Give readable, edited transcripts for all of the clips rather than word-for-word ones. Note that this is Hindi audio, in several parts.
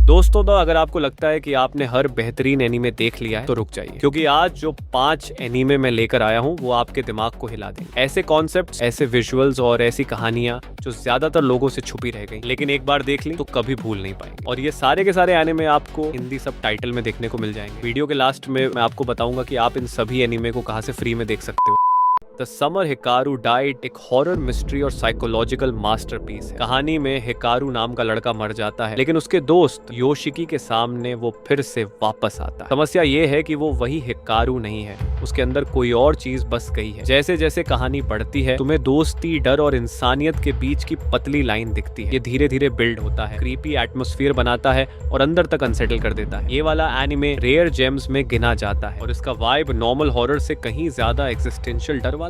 दोस्तों, तो अगर आपको लगता है कि आपने हर बेहतरीन एनीमे देख लिया है तो रुक जाइए, क्योंकि आज जो 5 एनीमे मैं लेकर आया हूँ वो आपके दिमाग को हिला देंगे। ऐसे कॉन्सेप्ट्स, ऐसे विजुअल्स और ऐसी कहानियां जो ज्यादातर लोगों से छुपी रह गई, लेकिन एक बार देख ली तो कभी भूल नहीं पाएंगे। और ये सारे के सारे एनीमे आपको हिंदी सब टाइटल में देखने को मिल जाएंगे। वीडियो के लास्ट में मैं आपको बताऊंगा कि आप इन सभी एनीमे को कहाँ से फ्री में देख सकते हो। द समर हिकारू डाइड एक हॉरर मिस्ट्री और साइकोलॉजिकल मास्टरपीस है। कहानी में हिकारू नाम का लड़का मर जाता है, लेकिन उसके दोस्त योशिकी के सामने वो फिर से वापस आता है। समस्या ये है कि वो वही हिकारू नहीं है, उसके अंदर कोई और चीज बस गई है। जैसे जैसे कहानी बढ़ती है, तुम्हें दोस्ती, डर और इंसानियत के बीच की पतली लाइन दिखती है। ये धीरे धीरे बिल्ड होता है, क्रीपी एटमॉस्फेयर बनाता है और अंदर तक अनसेटल कर देता है। ये वाला एनिमे रेयर जेम्स में गिना जाता है और इसका वाइब नॉर्मल हॉरर से कहीं ज्यादा एक्जिस्टेंशियल डर वाला।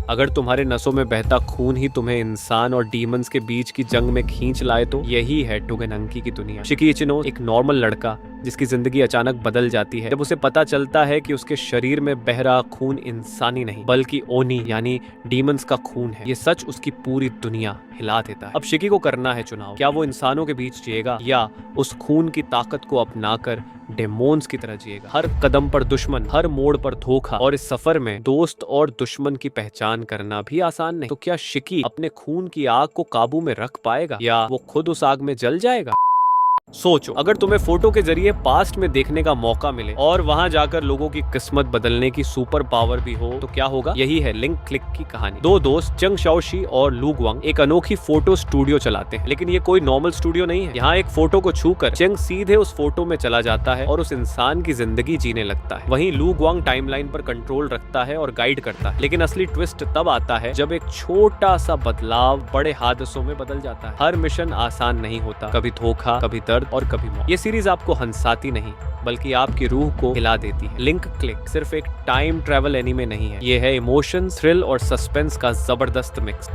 अगर तुम्हारे नसों में बहता खून ही तुम्हें इंसान और डीमंस के बीच की जंग में खींच लाए तो यही है टुगन अंकी की दुनिया। शिकी इचिनो एक नॉर्मल लड़का जिसकी जिंदगी अचानक बदल जाती है जब उसे पता चलता है कि उसके शरीर में बह रहा खून इंसानी नहीं बल्कि ओनी यानी डीमंस का खून है। ये सच उसकी पूरी दुनिया हिला देता है। अब शिकी को करना है चुनाव, क्या वो इंसानों के बीच जिएगा या उस खून की ताकत को अपनाकर डेमोन्स की तरह जिएगा। हर कदम पर दुश्मन, हर मोड़ पर धोखा, और इस सफर में दोस्त और दुश्मन की पहचान करना भी आसान नहीं। तो क्या शिकी अपने खून की आग को काबू में रख पाएगा या वो खुद उस आग में जल जाएगा? सोचो, अगर तुम्हें फोटो के जरिए पास्ट में देखने का मौका मिले और वहां जाकर लोगों की किस्मत बदलने की सुपर पावर भी हो तो क्या होगा? यही है लिंक क्लिक की कहानी। दो दोस्त चंग शाओशी और लू ग्वांग एक अनोखी फोटो स्टूडियो चलाते हैं, लेकिन ये कोई नॉर्मल स्टूडियो नहीं है। यहाँ एक फोटो को छूकर चंग सीधे उस फोटो में चला जाता है और उस इंसान की जिंदगी जीने लगता है। वहीं लू ग्वांग टाइमलाइन पर कंट्रोल रखता है और गाइड करता है। लेकिन असली ट्विस्ट तब आता है जब एक छोटा सा बदलाव बड़े हादसों में बदल जाता है। हर मिशन आसान नहीं होता, कभी धोखा, कभी दर्द और कभी मौत। ये सीरीज आपको हंसाती नहीं बल्कि आपकी रूह को हिला देती है। लिंक क्लिक सिर्फ एक टाइम ट्रैवल एनीमे नहीं है, ये है इमोशन, थ्रिल और सस्पेंस का जबरदस्त मिक्स।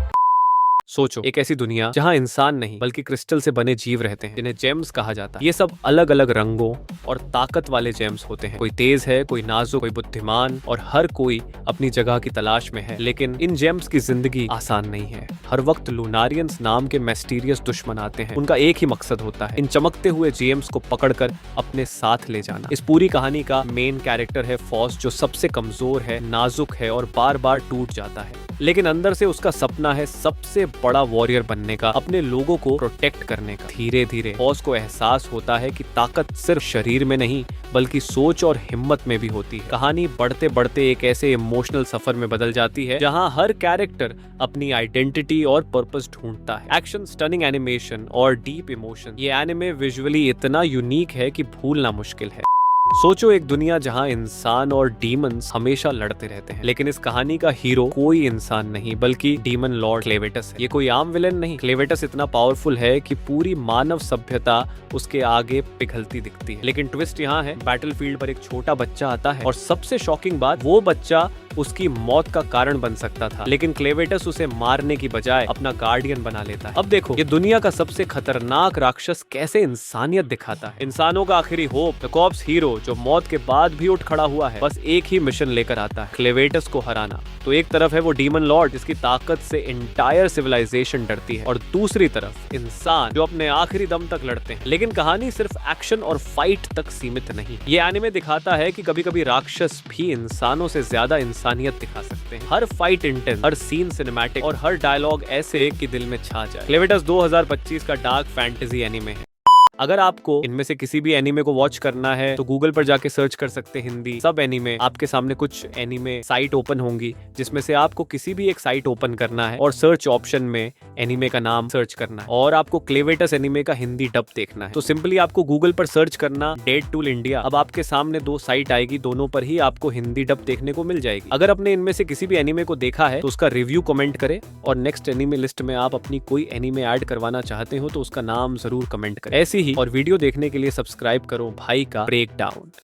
सोचो, एक ऐसी दुनिया जहां इंसान नहीं बल्कि क्रिस्टल से बने जीव रहते हैं जिन्हें जेम्स कहा जाता है। ये सब अलग अलग रंगों और ताकत वाले जेम्स होते हैं। कोई तेज है, कोई नाजुक, कोई बुद्धिमान, और हर कोई अपनी जगह की तलाश में है। लेकिन इन जेम्स की जिंदगी आसान नहीं है। हर वक्त लूनारियंस नाम के मिस्टीरियस दुश्मन आते हैं। उनका एक ही मकसद होता है, इन चमकते हुए जेम्स को पकड़कर अपने साथ ले जाना। इस पूरी कहानी का मेन कैरेक्टर है फॉस, जो सबसे कमजोर है, नाजुक है और बार बार टूट जाता है, लेकिन अंदर से उसका सपना है सबसे बड़ा वॉरियर बनने का, अपने लोगों को प्रोटेक्ट करने का। धीरे धीरे फॉस को एहसास होता है कि ताकत सिर्फ शरीर में नहीं बल्कि सोच और हिम्मत में भी होती है। कहानी बढ़ते बढ़ते एक ऐसे इमोशनल सफर में बदल जाती है जहां हर कैरेक्टर अपनी आइडेंटिटी और पर्पस ढूंढता है। एक्शन, स्टनिंग एनिमेशन और डीप इमोशन, ये एनिमे विजुअली इतना यूनिक है कि भूलना मुश्किल है। सोचो, एक दुनिया जहां इंसान और डीमंस हमेशा लड़ते रहते हैं, लेकिन इस कहानी का हीरो कोई इंसान नहीं बल्कि डीमन लॉर्ड क्लेवेटस है। ये कोई आम विलेन नहीं, क्लेवेटस इतना पावरफुल है कि पूरी मानव सभ्यता उसके आगे पिघलती दिखती है। लेकिन ट्विस्ट यहाँ है, बैटलफील्ड पर एक छोटा बच्चा आता है और सबसे शॉकिंग बात, वो बच्चा उसकी मौत का कारण बन सकता था, लेकिन क्लेवेटस उसे मारने की बजाय अपना गार्डियन बना लेता है। अब देखो, ये दुनिया का सबसे खतरनाक राक्षस कैसे इंसानियत दिखाता है। इंसानों का आखिरी होप, द कॉर्प्स हीरो, जो मौत के बाद भी उठ खड़ा हुआ है, बस एक ही मिशन लेकर आता है, क्लेवेटस को हराना। तो एक तरफ है वो डीमन लॉर्ड जिसकी ताकत से एंटायर सिविलाइजेशन डरती है, और दूसरी तरफ इंसान जो अपने आखिरी दम तक लड़ते हैं। लेकिन कहानी सिर्फ एक्शन और फाइट तक सीमित नहीं। ये एनिमे दिखाता है कि कभी कभी राक्षस भी इंसानों से ज्यादा इंसानियत दिखा सकते हैं। हर फाइट इंटेंस, हर सीन सिनेमैटिक और हर डायलॉग ऐसे कि दिल में छा जाए। क्लेवेटस 2025 का डार्क फैंटेसी एनिमे है। अगर आपको इनमें से किसी भी एनीमे को वॉच करना है तो गूगल पर जाके सर्च कर सकते हैं हिंदी सब एनीमे। आपके सामने कुछ एनीमे साइट ओपन होंगी जिसमें से आपको किसी भी एक साइट ओपन करना है और सर्च ऑप्शन में एनीमे का नाम सर्च करना है और आपको क्लेवेटस एनीमे का हिंदी डब देखना है। तो सिंपली आपको गूगल पर सर्च करना डेड टूल इंडिया। अब आपके सामने 2 साइट आएगी, दोनों पर ही आपको हिंदी डब देखने को मिल जाएगी। अगर आपने इनमें से किसी भी एनीमे को देखा है तो उसका रिव्यू कमेंट करें, और नेक्स्ट एनीमे लिस्ट में आप अपनी कोई एनीमे ऐड करवाना चाहते हो तो उसका नाम जरूर कमेंट करें। ऐसी ही और वीडियो देखने के लिए सब्सक्राइब करो भाई का ब्रेकडाउन।